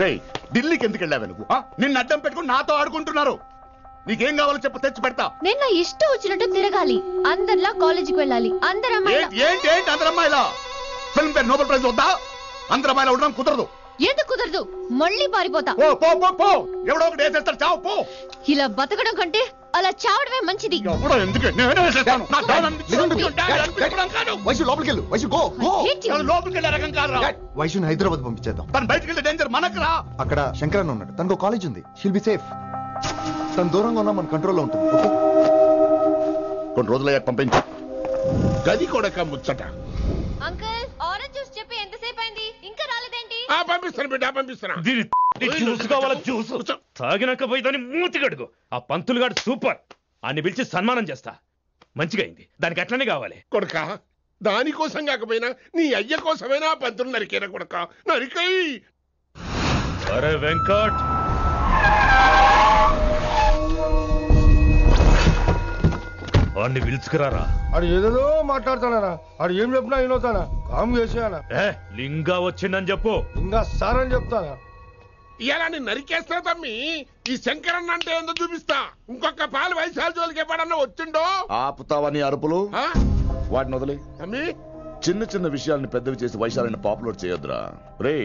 రేయ్ ఢిల్లీకి ఎందుకు వెళ్ళావు నువ్వు? నిన్ను అడ్డం పెట్టుకుని నాతో ఆడుకుంటున్నారు. నీకేం కావాలో చెప్పు, తెచ్చి పెడతా. నేను నా ఇష్టం వచ్చినట్టు తిరగాలి, అందరిలా కాలేజీకి వెళ్ళాలి. అందరు ఏంటి అందరు అమ్మాయిలా? ఫిల్మ్ పేరు నోబెల్ ప్రైజ్ వద్దా? అందరు అమ్మాయిలా ఉండడం కుదరదు. ఎందుకు కుదరదు? మళ్ళీ పారిపోతా. ఎవడో ఒకటి వేసేస్తాడు, చావు పో. ఇలా బతకడం కంటే అలా చావడమే మంచిది. వైశుని హైదరాబాద్ పంపించేద్దాం. తను బయటికి వెళ్తే డేంజర్ మనకు రా. అక్కడ శంకరన్న ఉన్నాడు, తనకు కాలేజ్ ఉంది, షీల్ బి సేఫ్. తను దూరంగా ఉన్నా మన కంట్రోల్లో ఉంటుంది. కొన్ని రోజులయ్యాక పంపించు. గది కూడా ముచ్చట. అంకుల్ ఆరెంజ్ జ్యూస్ చెప్పి ఎంతసేపు అయింది, ఇంకా రాలేదేంటి? పంపిస్తాను బిడ్డ, పంపిస్తాను. జ్యూస్ కావాలా? జ్యూస్ తాగినాక పోయి దాన్ని మూతి గడుగు. ఆ పంతులు గాడు సూపర్, అన్ని పిలిచి సన్మానం చేస్తా. మంచిగా అయింది, దానికి అట్లనే కావాలి. కొడుక దానికోసం కాకపోయినా నీ అయ్య కోసమైనా పంతులు నరికేనా కొడుక, నరికై. అరే వెంకట్, వాడిని పిలుచుకురారా. ఆడు ఏదేదో మాట్లాడతానా, ఆడు ఏం చెప్పినా వినవుతానా? కామ్ చేసేయానా? లింగా వచ్చిందని చెప్పు. ఇంకా సార్ అని చెప్తానా? ఇలా నేను నరికేస్తా తమ్మి. ఈ శంకరన్న అంటే ఏందో చూపిస్తా. ఇంకొక పాలు వయసాల జోలికి ఎప్పుడన్నా వచ్చిండో ఆపుతావని అరుపులు. వాటిని వదిలే. తమ్మి చిన్న చిన్న విషయాలను పెద్దవి చేసి వైశాలని పాపులర్ చేయొద్దురా. రే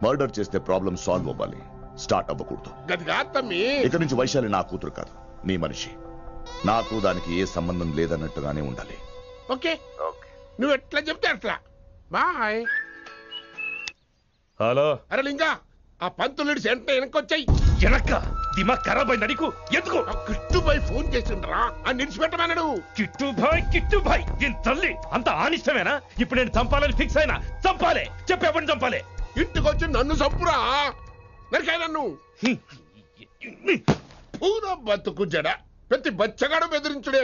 మర్డర్ చేస్తే ప్రాబ్లం సాల్వ్ అవ్వాలి, స్టార్ట్ అవ్వకూడదు. గది కాదు తమ్మి. ఇక నుంచి వైశాలి నా కూతురు కాదు, నీ మనిషి. నాకు దానికి ఏ సంబంధం లేదన్నట్టుగానే ఉండాలి. ఓకే నువ్వు ఎట్లా చెప్తే అట్లా. బాయ్. హలో. అరే లింగా, ఆ పంతులుడి సెంట వెనకొచ్చాయి. వెనక్క దిమాగ్ ఖరాబ్ అయింది నీకు. ఎందుకు? కిట్టుబాయ్ ఫోన్ చేసిండ్రా, అని నిడిచిపెట్టమన్నాడు. కిట్టుబాయ్ దీని తల్లి అంత ఆనిష్టమేనా? ఇప్పుడు నేను చంపాలని ఫిక్స్ అయినా. చంపాలే, చెప్పేపని చంపాలే. ఇంటికొచ్చి నన్ను చంపురా, నరికాయ నన్ను. పూరా బతుకు జడ, ప్రతి బచ్చగాడు బెదిరించుడే.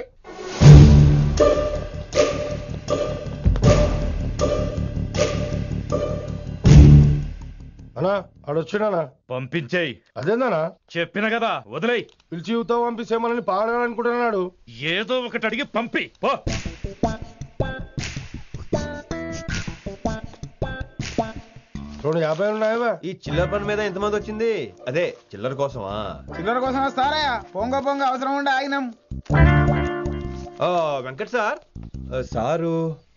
అనా ఆడొచ్చినానా? పంపించేయి. అదేందనా? చెప్పిన కదా వదిలేయి. పిలిచి యువత పంపిస్తేమని పాడాలనుకుంటున్నాడు. ఏదో ఒకటి అడిగి పంపి పో. 250 ఉన్నాయా? ఈ చిల్లర పని మీద ఎంతమంది వచ్చింది? అదే చిల్లర కోసమా? చిల్లర కోసం వస్తారా? పొంగ అవసరం ఉండే ఆగినాం. వెంకట్ సార్. సారు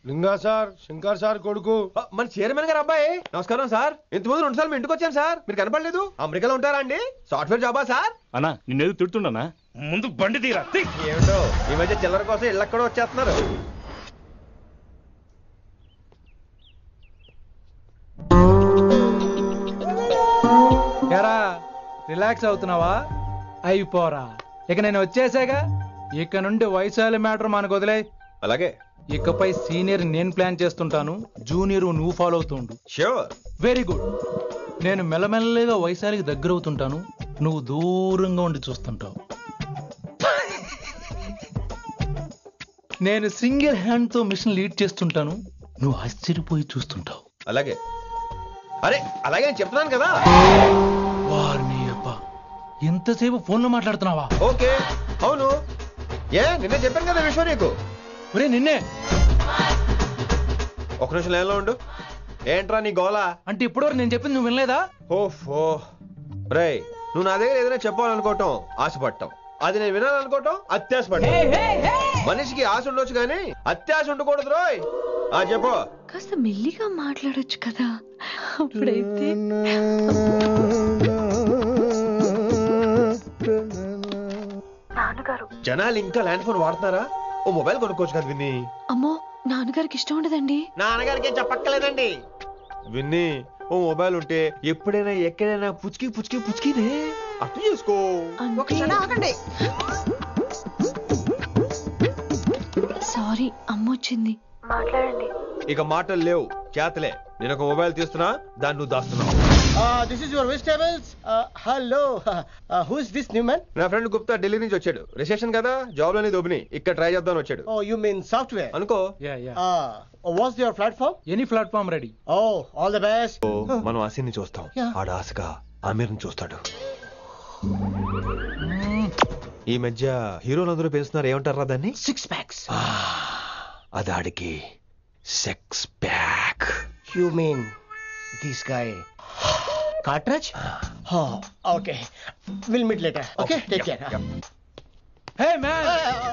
లింగా సార్, శంకర్ సార్ కొడుకు, మన చైర్మన్ గారు అబ్బాయి. నమస్కారం సార్. ఇంతకుముందు 2 సార్లు మీ ఇంటికి వచ్చాను సార్, మీరు కనపడలేదు. అమెరికాలో ఉంటారా అండి? సాఫ్ట్వేర్ జాబా సార్? అన్నా నిన్నేది తిడుతుండనా? ముందు బండి తీరా. ఏమిటో ఈ మధ్య చిల్లర కోసం ఇళ్ళక్కడ వచ్చేస్తున్నారు. రిలాక్స్ అవుతున్నావా? అయిపోరా, ఇక నేను వచ్చేసాగా. ఇక నుండి వైశాలి మ్యాటర్ మనకు వదిలే. అలాగే. ఇకపై సీనియర్ నేను ప్లాన్ చేస్తుంటాను, జూనియర్ నువ్వు ఫాలో అవుతుండు. ష్యూర్. Very good. నేను మెల్లమెల్లగా వైశాలికి దగ్గర అవుతుంటాను, నువ్వు దూరంగా ఉండి చూస్తుంటావు. నేను సింగిల్ హ్యాండ్ తో మిషన్ లీడ్ చేస్తుంటాను, నువ్వు ఆశ్చర్యపోయి చూస్తుంటావు. అలాగే. అరే అలాగే అని చెప్తున్నాను కదా. వారిని అబ్బా, ఎంతసేపు ఫోన్ లో మాట్లాడుతున్నావా? ఓకే అవును. నిన్నే చెప్పాను కదా విశ్వ నీకు. ఒరే నిన్నే. ఒక నిమిషం లైన్లో ఉండు. ఏంట్రా నీ గోలా? అంటే ఇప్పటివరకు నేను చెప్పింది నువ్వు వినలేదా? ఓఫో రే, నువ్వు నా దగ్గర ఏదైనా చెప్పాలనుకోవటం ఆశపడటం, అది నేను వినాలనుకోవటం అత్యాశపడటం. మనిషికి ఆశ ఉండొచ్చు కానీ అత్యాశ ఉండకూడదు రోయ్. చెప్పు. కాస్త మెల్లిగా మాట్లాడొచ్చు కదా, అప్పుడైతే. జనాలు ఇంకా ల్యాండ్ ఫోన్ వాడుతున్నారా? ఓ మొబైల్ కొనుక్కోవచ్చు కదా విన్ని. అమ్మో, నాన్నగారికి ఇష్టం ఉండదండి. నాన్నగారికి ఏం చెప్పక్కలేదండి. విన్ని, ఓ మొబైల్ ఉంటే ఎప్పుడైనా ఎక్కడైనా పుచ్చుకినే అర్థం చేసుకో. సారీ, అమ్మ వచ్చింది. మాట్లాడండి. ఇక మాటలు లేవు, చేతలే. నేను ఒక మొబైల్ తీస్తున్నా, దాన్ని నువ్వు దాస్తున్నావు. This is your vegetables. Hello. Who is this new man? నా ఫ్రెండ్ గుప్తా ఢిల్లీ నుంచి వచ్చాడు. రిసెప్షన్ కదా, జాబ్ లోని దొబ్బిని ఇక్కడ ట్రై చేద్దామని వచ్చాడు. Oh, you mean software? అనుకో. What's your platform? Any platform ready. Oh, all the best. మనం ఆసిని చూస్తాం, ఆడ ఆశగా ఆమీర్ని చూస్తాడు. ఈ మధ్య హీరోలందరూ పెంచుతున్నారు, ఏమంటారా దాన్ని? 6 packs. అదాడికి 6 pack. You mean this guy Cartridge? Oh, okay. We'll meet later. Okay, take care. Hey man,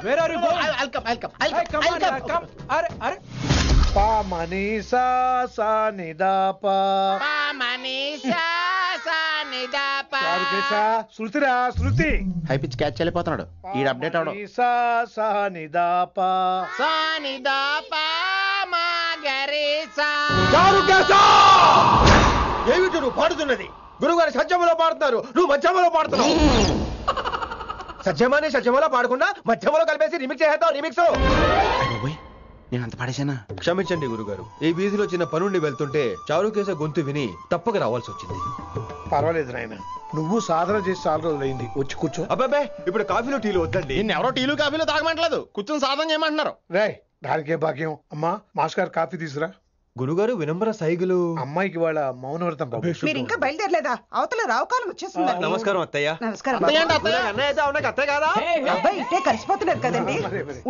where are you going? I'll come. Hey, come on, yeah, come. Are. పా మనీసా సా నిదాపా శృతిరా శృతి హై పిచ్ క్యాచ్ వెళ్ళిపోతున్నాడు ఈ update అవడం మనీసా సా నిదాపా ఏమిటి నువ్వు పాడుతున్నది? గురుగారు సత్యములో పాడుతున్నారు, నువ్వు మధ్యమలో పాడుతున్నావు. సత్యమాని సత్యమలో పాడకుండా మధ్యమలో కలిపేసి రిమిక్స్ చేస్తావు. రిమిక్స్ నేను అంత పాడేశానా? క్షమించండి గురుగారు, ఈ వీధిలో చిన్న పనుండి వెళ్తుంటే చారుకేశ గొంతు విని తప్పక రావాల్సి వచ్చింది. పర్వాలేదు నాయన, నువ్వు సాధన చేసి చాలా రోజులైంది, వచ్చి కూర్చో. అబ్బాబే, ఇప్పుడు కాఫీలో టీలు వద్దండి. నిన్న ఎవరో టీలు కాఫీలు తాగమంటలేదు, కూర్చొని సాధన చేయమంటున్నారు. రే దానికే భాగ్యం. అమ్మా మాస్టర్ గారు కాఫీ తీసురా. గురుగారు వినమ్ర సైగులు. అమ్మాయికి వాళ్ళ మౌనవ్రతం బాబు. మీరు ఇంకా బయలుదేరలేదా? అవతల రావుకాలం వచ్చేస్తుంది. నమస్కారం అత్తయ్య. నమస్కారం. అత్తయ్య కాదా? అబ్బాయి ఇట్టే కలిసిపోతున్నారు కదండి.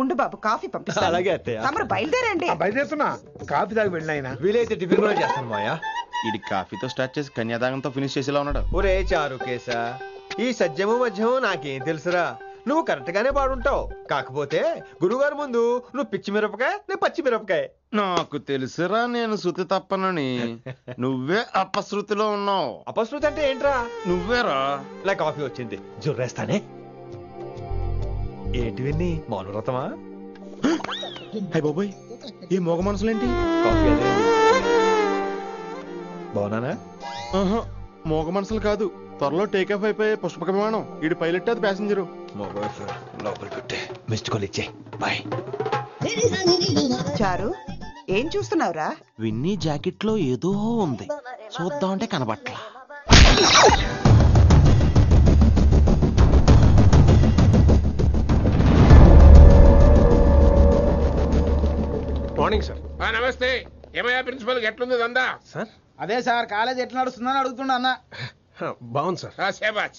ఉండు బాబు, కాఫీ పంపిస్తాను. అలాగే అత్తయ్య. తమరు బయలుదేరండి. బయలుదేరుతున్నా, కాఫీ తాగి వెళ్ళినాయన. వీలైతే టిఫిన్ కూడా చేస్తాను మాయా. ఇది కాఫీతో స్టార్ట్ చేసి కన్యాదానంతో ఫినిష్ చేసేలా ఉన్నాడు. ఒరే చారుకేశ, ఈ సత్యము మధ్యము నాకేం తెలుసురా? నువ్వు కరెక్ట్ గానే పాడుంటావు, కాకపోతే గురుగారు ముందు నువ్వు పిచ్చి మిరపకాయ, నేను పచ్చి మిరపకాయ. నాకు తెలుసురా నేను శృతి తప్పనని. నువ్వే అపశృతిలో ఉన్నావు. అపశృతి అంటే ఏంట్రా? నువ్వేరా. నా కాఫీ వచ్చింది, జుర్రేస్తానే. ఏంటి విన్ని, మౌనవ్రతమా? హై బాబోయ్, ఈ మోగ మనసులేంటి? కాఫీ అదే. బాగున్నానా? మోగ మనసులు కాదు, త్వరలో టేక్ ఆఫ్ అయిపోయే పుష్పక విమానం. ఈడు పైలట్, అది ప్యాసింజరు. లోపల పెట్టే మిస్డ్ కాల్ ఇచ్చే. బాయ్. చారు, ఏం చూస్తున్నావురా? విన్నీ జాకెట్ లో ఏదో ఉంది, చూద్దామంటే కనబట్లా. Morning sir. నమస్తే. ఏమయ్యా ప్రిన్సిపల్, ఎట్లుంది దందా? సార్ అదే సార్, కాలేజ్ ఎట్లా నడుస్తుందని అడుగుతున్నా అన్న. బాగుంది సార్. శేబాజ్.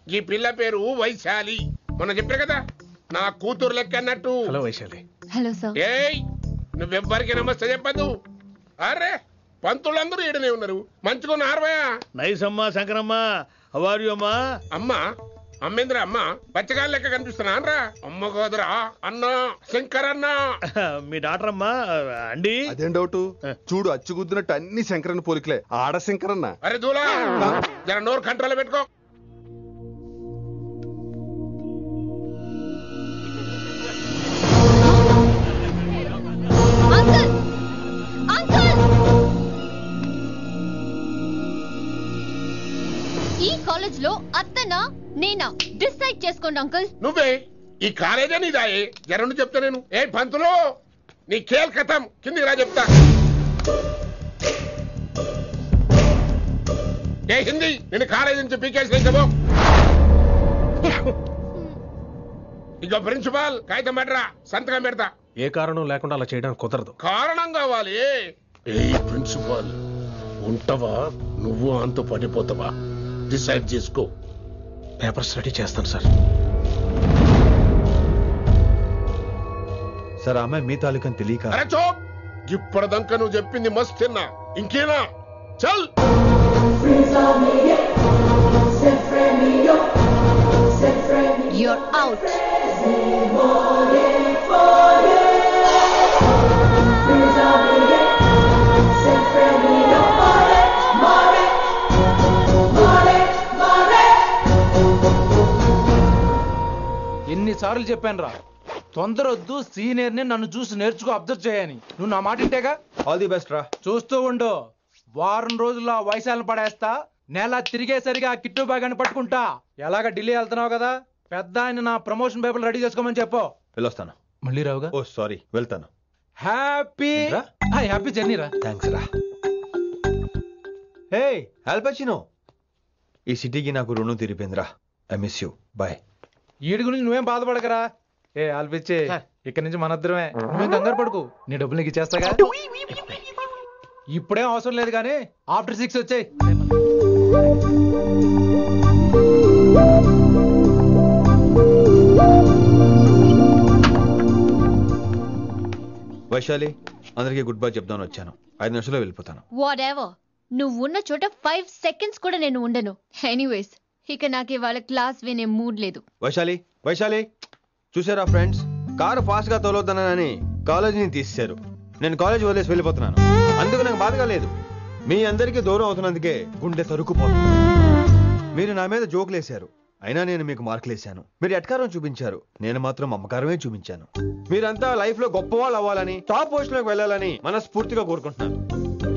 ఈ పిల్ల పేరు వైశాలి. మొన్న చెప్పారు కదా, నా కూతురు లెక్క అన్నట్టు. హలో వైశాలి. Hello sir. ఏయ్, నువ్వెవ్వరికి నమస్తే చెప్పదు. అరే, పంతులందరూ ఈడనే ఉన్నారు, మంచుకున్న ఆర్వయా. నైస్ అమ్మా శంకరమ్మ. హౌ ఆర్ యు అమ్మా? అమ్మ అమ్మేంద్ర అమ్మ బచ్చగాళ్ళ లెక్క కనిపిస్తున్నా అనరా? అమ్మ కాదురా అన్న, శంకర్ అన్న. మీ డాక్టర్ అమ్మా అండి. అదేం డౌట్, చూడు అచ్చుగుద్దినట్టు అన్ని శంకరన్న పోలికలే. ఆడ శంకరన్న. అరే దూలా, జర నోరు కంట్రోల్ పెట్టుకో. అంకుల్, అంకుల్, ఈ కాలేజ్ లో అత్తనా నేనా డిసైడ్ చేసుకోండి అంకుల్. నువ్వే ఈ కాలేజా నీదాయే? జరండు చెప్తా నేను. ఏ పంతులు, నీ ఖేల్ కథం, కిందికి రా చెప్తా. ఏ హిందీ, నేను కాలేజీ నుంచి పీకేసి చెప్పు. ఇక ప్రిన్సిపాల్ కాగితం పెట్టరా, సంతకం పెడతా. ఏ కారణం లేకుండా అలా చేయడానికి కుదరదు. కారణం కావాలి. ఏ ప్రిన్సిపాల్, ఉంటావా నువ్వు అంత పడిపోతావా? డిసైడ్ చేసుకో. పేపర్స్ రెడీ చేస్తాను సార్. సార్ ఆమె మీ తాలూకని తెలియక. అరే చోప్, ఇప్పటిదాకా నువ్వు చెప్పింది మస్త్ తిన్నా, ఇంకేనా? చల్. You're out. ఎన్నిసార్లు చెప్పాను రా, తొందర వద్దు, సీనియర్ ని నన్ను చూసి నేర్చుకో, అబ్జర్వ్ చేయని. నువ్వు నా మాట ఇంటేగా? ఆల్ ది బెస్ట్ రా. చూస్తూ ఉండు, వారం రోజుల్లో వైశాలను పడేస్తా. నెల తిరిగేసరిగా కిట్టు బాగాన్ని పట్టుకుంటా. ఎలాగ ఢిల్లీ వెళ్తున్నావు కదా, పెద్ద ఆయన నా ప్రమోషన్ పేపర్లు రెడీ చేసుకోమని చెప్పు. వెళ్ళొస్తాను. మళ్ళీ రావుగా? ఓ సారీ, వెళ్తాను. హ్యాపీ హ్యాపీ జర్నీ రా. థ్యాంక్స్ రా. హే ఆల్పచినో, ఈ సిటీకి నాకు రుణం తీరిపోయిందిరా. I miss you. బాయ్. ఈడి గురించి నువ్వేం బాధపడకరా. ఏ ఆల్పిచ్చే, ఇక్కడి నుంచి మనద్దరమే. నువ్వేం కంగారు పడుకు, నీ డబ్బులు నీకు ఇచ్చేస్తాగా. ఇప్పుడేం అవసరం లేదు కానీ ఆఫ్టర్ 6 వచ్చాయి. వైశాలి, అందరికీ గుడ్ బై చెప్దామని వచ్చాను. 5 నిమిషాల్లో వెళ్ళిపోతాను. Whatever. నువ్వు ఉన్న చోట 5 seconds కూడా నేను ఉండను. ఎనీవేస్ ఇక నాకు ఇవాళ క్లాస్ వినే మూడ్ లేదు. వైశాలి చూసారా ఫ్రెండ్స్, కారు ఫాస్ట్ గా తోలొద్దనని కాలేజీని తీసేశారు. నేను కాలేజీ వదిలేసి వెళ్ళిపోతున్నాను. అందుకు నాకు బాధగా లేదు. మీ అందరికీ దూరం అవుతున్నందుకే గుండె తరుక్కుపోతుంది. మీరు నా మీద జోకులు వేశారు, అయినా నేను మీకు మార్కులు వేశాను. మీరు ఎట్కారం చూపించారు, నేను మాత్రం అమ్మకారమే చూపించాను. మీరంతా లైఫ్ లో గొప్ప వాళ్ళు అవ్వాలని, టాప్ పొజిషన్ లోకి వెళ్ళాలని మనస్ఫూర్తిగా కోరుకుంటున్నాను.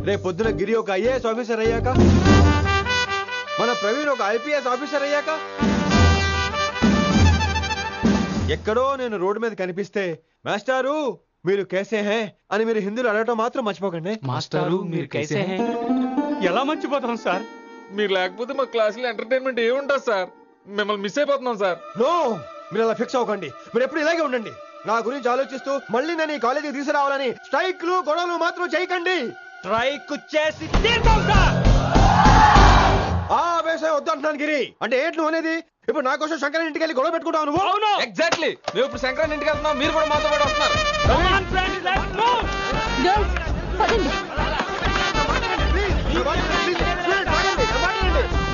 రేపు పొద్దున గిరి ఒక IAS ఆఫీసర్ అయ్యాక, మన ప్రవీణ్ ఒక IPS ఆఫీసర్ అయ్యాక, ఎక్కడో నేను రోడ్డు మీద కనిపిస్తే మాస్టారు మీరు కేసే హే అని మీరు హిందీలో అడగటం మాత్రం మర్చిపోకండి. మాస్టారు మీరు కైసే హై? ఎలా మర్చిపోతాం సార్? మీరు లేకపోతే మా క్లాసులో ఎంటర్టైన్మెంట్ ఏముంటుంది సార్? మిమ్మల్ని మిస్ అయిపోతున్నాం సార్. నో, మీరు అలా ఫిక్స్ అవ్వకండి. మీరు ఎప్పుడు ఇలాగే ఉండండి. నా గురించి ఆలోచిస్తూ మళ్ళీ నేను ఈ కాలేజీకి తీసుకురావాలని స్ట్రైక్లు గొడవలు మాత్రం చేయకండి. స్ట్రైక్ చేసి తీర్థం సార్. ఆ వ్యవసాయం వద్దు అంటున్నాను గిరి. అంటే ఏంటి నువ్వు అనేది? ఇప్పుడు నా కోసం శంకర్ ఇంటికి వెళ్ళి గొడవ పెట్టుకుంటావు నువ్వు? అవును, ఎగ్జాక్ట్లీ. మేము ఇప్పుడు శంకరాన్ని ఇంటికి వెళ్తున్నాం, మీరు కూడా మాతో పాటు వస్తున్నారు.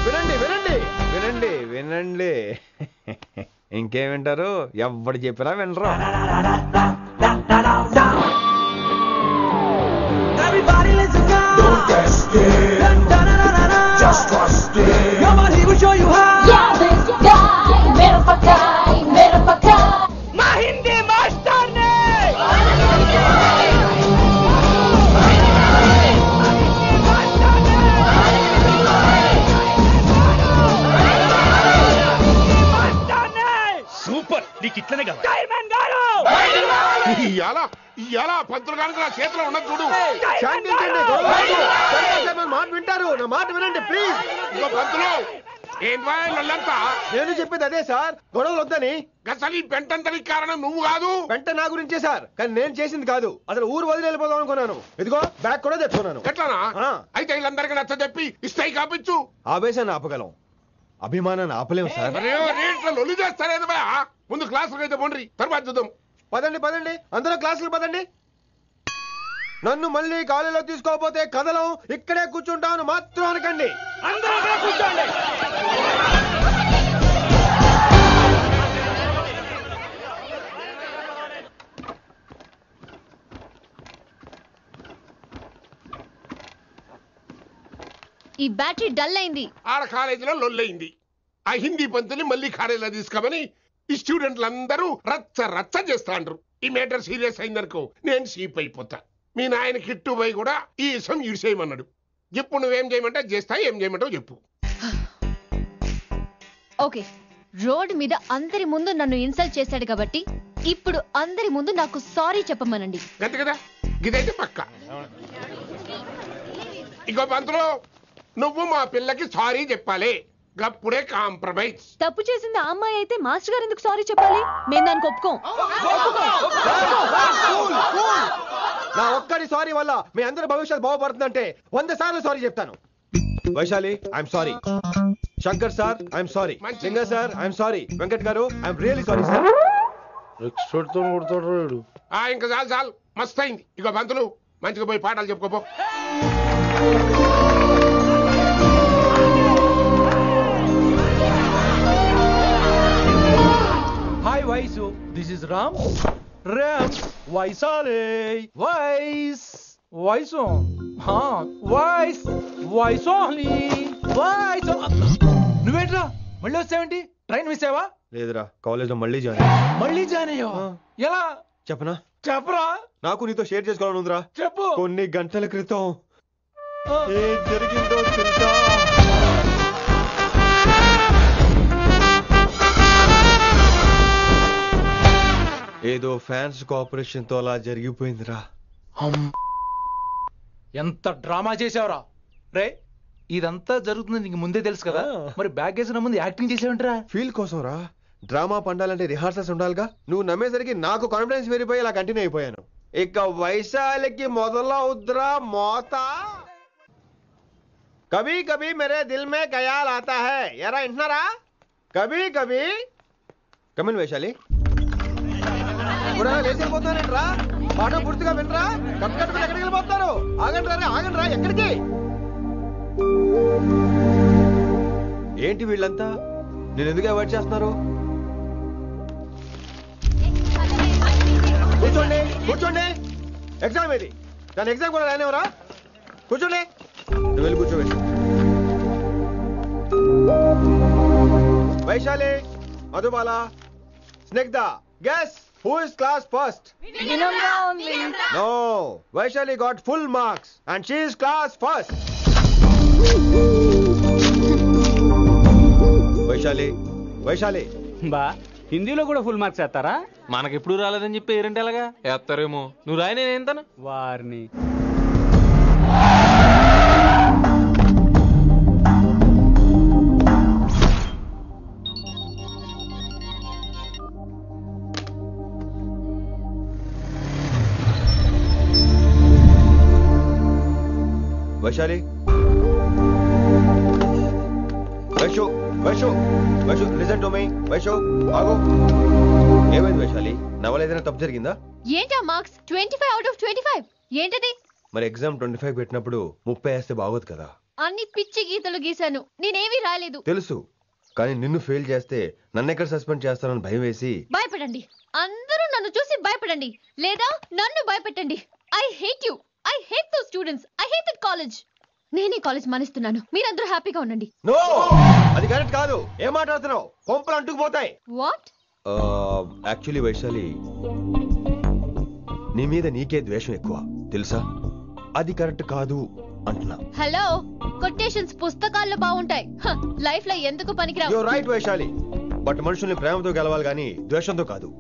వినండి వినండి వినండి వినండి. ఇంకేం వింటారు? ఎవరు చెప్పినా వినరు. సూపర్, నీకు ఇట్లనే కావాలి. ఇవాళ పంతులు గారికి నా చేతిలో ఉన్నది చూడు. మాట వింటారు, నా మాట వినండి ప్లీజ్. ఇంకో పంతులు ఏంటంతా? నేను చెప్పేది అదే సార్, గొడవలు వద్దని. అసలు ఈ పెంటంతనికి కారణం నువ్వు కాదు. పెంట నా గురించే సార్, కానీ నేను చేసింది కాదు. అసలు ఊరు వదిలి వెళ్ళిపోదాం అనుకున్నాను. ఇదిగో బ్యాగ్ కూడా తెచ్చుకున్నాను. ఎట్లానా? అయితే వీళ్ళందరికీ నచ్చ చెప్పి ఇస్తాయి కాపించు. ఆవేశాన్ని ఆపగలం, అభిమానాన్ని ఆపలేము సార్. లొల్లి చేస్తారేది బా. ముందు క్లాసులకు అయితే పోండి, తర్వాత చూద్దాం. పదండి పదండి, అందరూ క్లాసులు పదండి. నన్ను మళ్ళీ కాలేజీలో తీసుకోకపోతే కదలం, ఇక్కడే కూర్చుంటాను మాత్రం అనకండి. కూర్చోండి. ఈ బ్యాటరీ డల్ అయింది. ఆడ కాలేజీలో లొల్లయింది. ఆ హిందీ పంతుని మళ్ళీ కాలేజీలో తీసుకోమని ఈ స్టూడెంట్లందరూ రచ్చ రచ్చ చేస్తాండ్రు. ఈ మేటర్ సీరియస్ అయిందనుకో నేను షీప్ అయిపోతా. మీ నాయన కిట్టు పోయి కూడా ఈ విషయం ఇడిసేయమన్నాడు. ఇప్పుడు నువ్వేం చేయమంటే చేస్తా, ఏం చేయమంటావు చెప్పు. ఓకే, రోడ్ మీద అందరి ముందు నన్ను ఇన్సల్ట్ చేశాడు కాబట్టి ఇప్పుడు అందరి ముందు నాకు సారీ చెప్పమనండి. అంతే కదా, ఇదైతే పక్క. ఇంకో పంతులు, నువ్వు మా పిల్లకి సారీ చెప్పాలి. గప్పుడే కాంప్రమైజ్. తప్పు చేసింది ఆ అమ్మాయి అయితే మాస్టర్ గారు ఎందుకు సారీ చెప్పాలి? మేము దానికి ఒప్పుకోం. నా ఒక్కడి సారీ వల్ల మీ అందరి భవిష్యత్తు బాగుపడుతుందంటే 100 సార్లు సారీ చెప్తాను. Vaishali, I'm sorry. Shankar sir, I'm sorry. లింగ సార్, ఐఎమ్ సారీ. వెంకట్ గారు, ఐఎమ్ రియలీ సారీ సార్. ఇంకా చాలు చాలు, మస్తు అయింది. ఇక పంతులు మంచిగా పోయి పాఠాలు చెప్పుకోపో. Hi Vaishu, this is Ram. Ram Vaishali. వైస్ వైసు వైస్ వైసోహ్లీ వైస్. నువ్వేంట్రా మళ్ళీ వచ్చావేంటి? ట్రైన్ మిస్ అయ్యావా? లేదురా, కాలేజ్ లో మళ్ళీ జాయిన్. మళ్ళీ జాయిన్ అయ్యావా? ఎలా చెప్పనా? చెప్పరా. నాకు నీతో షేర్ చేసుకోవాలని ఉందిరా. చెప్పు. కొన్ని గంటల క్రితం ఏం జరిగిందో తెలుసా? ఏదో ఫ్యాన్స్ కోఆపరేషన్ తో అలా జరిగిపోయిందిరా. ఎంత డ్రామా చేసావురా రే. ఇదంతా జరుగుతుంది నీకు ముందే తెలుసు కదా, మరి బ్యాగ్ వేసిన ముందు యాక్టింగ్ చేసావంటరా? ఫీల్ కోసం రా. డ్రామా పండాలంటే రిహార్సల్స్ ఉండాలిగా. నువ్వు నమ్మేసరికి నాకు కాన్ఫిడెన్స్ పెరిగిపోయి ఇలా కంటిన్యూ అయిపోయాను. ఇక వైశాలికి మొదలవుద్రా మోత. కభీ కభీ మేరే దిల్ మే ఖయాల్ ఆతా హై. ఎరా వింటున్నారా? కభీ కభీ. కమిన్ వైశాలి. లేచి వెళ్ళిపోతున్నారేంట్రా? పాఠం పూర్తిగా వినరా? కట్టుకట్టుకుని ఎక్కడికి వెళ్ళిపోతున్నారు? ఆగండి రా, ఆగండి రా. ఎక్కడికి? ఏంటి వీళ్ళంతా నేను ఎందుకు అవాయిడ్ చేస్తున్నారు? కూర్చోండి కూర్చోండి. ఎగ్జామ్ ఏది? దాని ఎగ్జామ్ కూడా రానివరా? కూర్చోండి. నువ్వు వెళ్ళి కూర్చోవేసి. Vaishali, Madhubala, Snigdha, guess who is class first? No, Vaishali got full marks and she is class first. Vaishali బా హిందీలో కూడా ఫుల్ మార్క్స్ వేస్తారా? మనకెప్పుడు రాలేదని చెప్పి ఏరంటే ఎలాగా వేస్తారేమో. నువ్వు రాయి, నేను ఏంతాను వారిని. Vaishali, Vaishu listen to me. Vaishu ఆగు. ఏమైంది వైశాలి? నవల ఏదైనా తప్పు జరిగిందా? ఏంటా మార్క్స్ 25 out of 25? ఏంటది? మరి ఎగ్జామ్ 25 పెట్టినప్పుడు 30 వేస్తే బాగోదు కదా? అన్ని పిచ్చి గీతలు గీశాను, నేనేమీ రాలేదు. తెలుసు, కానీ నిన్ను ఫెయిల్ చేస్తే నన్ను ఎక్కడ సస్పెండ్ చేస్తానని భయం వేసి. భయపడండి, అందరూ నన్ను చూసి భయపడండి, లేదా నన్ను భయపెట్టండి. I hate you, I hate those students, I hate that college. నేనే కాలేజ్ మానేస్తున్నాను, మీరందరూ హ్యాపీగా ఉండండి. నో, అది కరెక్ట్ కాదు. ఏం మాట్లాడుతున్నావు? కొంపలు అంటుకుపోతాయి. వాట్? యాక్చువల్లీ వైశాలి, నీ మీద నీకే ద్వేషం ఎక్కువ తెలుసా? అది కరెక్ట్ కాదు అంటున్నా. హలో, కొటేషన్స్ పుస్తకాల్లో బాగుంటాయి, లైఫ్ లో ఎందుకు పనికిరావు. You are right Vaishali, but మనుషుల్ని ప్రేమతో గెలవాలి గాని ద్వేషంతో కాదు.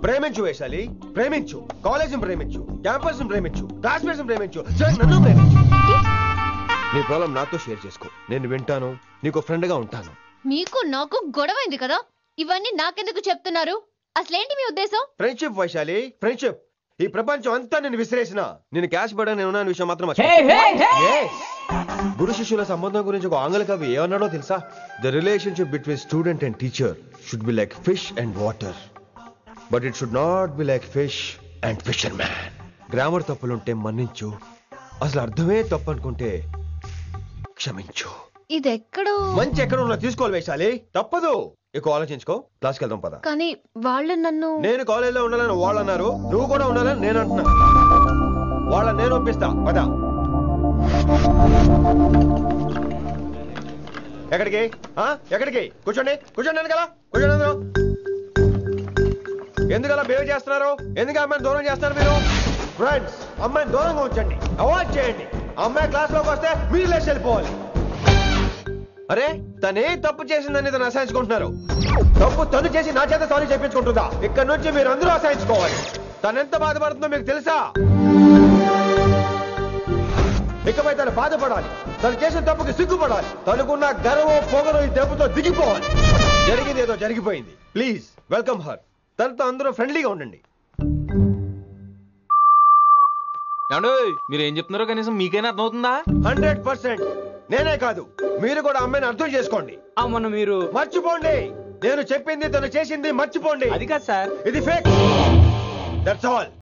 ప్రేమించు వైశాలి, ప్రేమించు. కాలేజ్ ప్రేమించు, క్యాంపస్ ప్రేమించు, క్లాస్మేట్స్ ప్రేమించు, నన్ను ప్రేమించు. నీ ప్రాబ్లం నాతో షేర్ చేసుకో, నేను వింటాను, నీకు ఫ్రెండ్ గా ఉంటాను. మీకు నాకు గొడవైంది కదా, ఇవన్నీ నాకెందుకు చెప్తున్నారు? అసలేంటి మీ ఉద్దేశం? Friendship Vaishali, friendship. ఈ ప్రపంచం అంతా నేను విసిరేసిన నేను క్యాష్ పడా నేను ఉన్న విషయం మాత్రం గురు శిష్యుల సంబంధం గురించి ఒక ఆంగ్ల కవి ఏమన్నాడో తెలుసా? The relationship between student and teacher should be like fish and water, but it should not be like fish and fisherman. Grammar తప్పులుంటే మన్నించు, అసలు అర్థమే తప్పు అనుకుంటే క్షమించు. ఇది ఎక్కడో మంచి ఎక్కడ ఉన్నా తీసుకోవాలి వైశాలి, తప్పదు. ఎక్కువ ఆలోచించుకో, క్లాస్కి వెళ్దాం పద. కానీ వాళ్ళు నన్ను, నేను కాలేజీలో ఉండాలని వాళ్ళు అన్నారు, నువ్వు కూడా ఉండాలని నేను అంటున్నా. వాళ్ళని నేను ఒప్పిస్తా, పద. ఎక్కడికి? ఎక్కడికి? కూర్చోండి కూర్చోండి కదా, కూర్చోండి అందరూ. ఎందుకలా బిహేవ్ చేస్తున్నారు? ఎందుకు అమ్మాయిని దూరం చేస్తున్నారు మీరు? ఫ్రెండ్స్, అమ్మాయిని దూరంగా ఉంచండి, అవాయిడ్ చేయండి. అమ్మాయి క్లాస్ లోకి వస్తే మీరు లేచి వెళ్ళిపోవాలి. అరే, తనే తప్పు చేసిందని తను అసహించుకుంటున్నారు. తప్పు తను చేసి నా చేత సారీ చెప్పించుకుంటుందా? ఇక్కడ నుంచి మీరు అందరూ అసహించుకోవాలి. తను ఎంత బాధపడుతుందో మీకు తెలుసా? ఇకపై తను బాధపడాలి, తను చేసిన తప్పుకి సిగ్గుపడాలి. తనకున్న గర్వం పొగరు ఈ దెబ్బతో దిగిపోవాలి. జరిగింది ఏదో జరిగిపోయింది. Please welcome her. తనతో అందరూ ఫ్రెండ్లీగా ఉండండి. మీరు ఏం చెప్తున్నారో కనీసం మీకైనా అర్థమవుతుందా? 100%. నేనే కాదు, మీరు కూడా అమ్మాయిని అర్థం చేసుకోండి. అవును, మీరు మర్చిపోండి. నేను చెప్పింది తను చేసింది మర్చిపోండి. అది కాదు సార్, ఇది ఫేక్. That's all.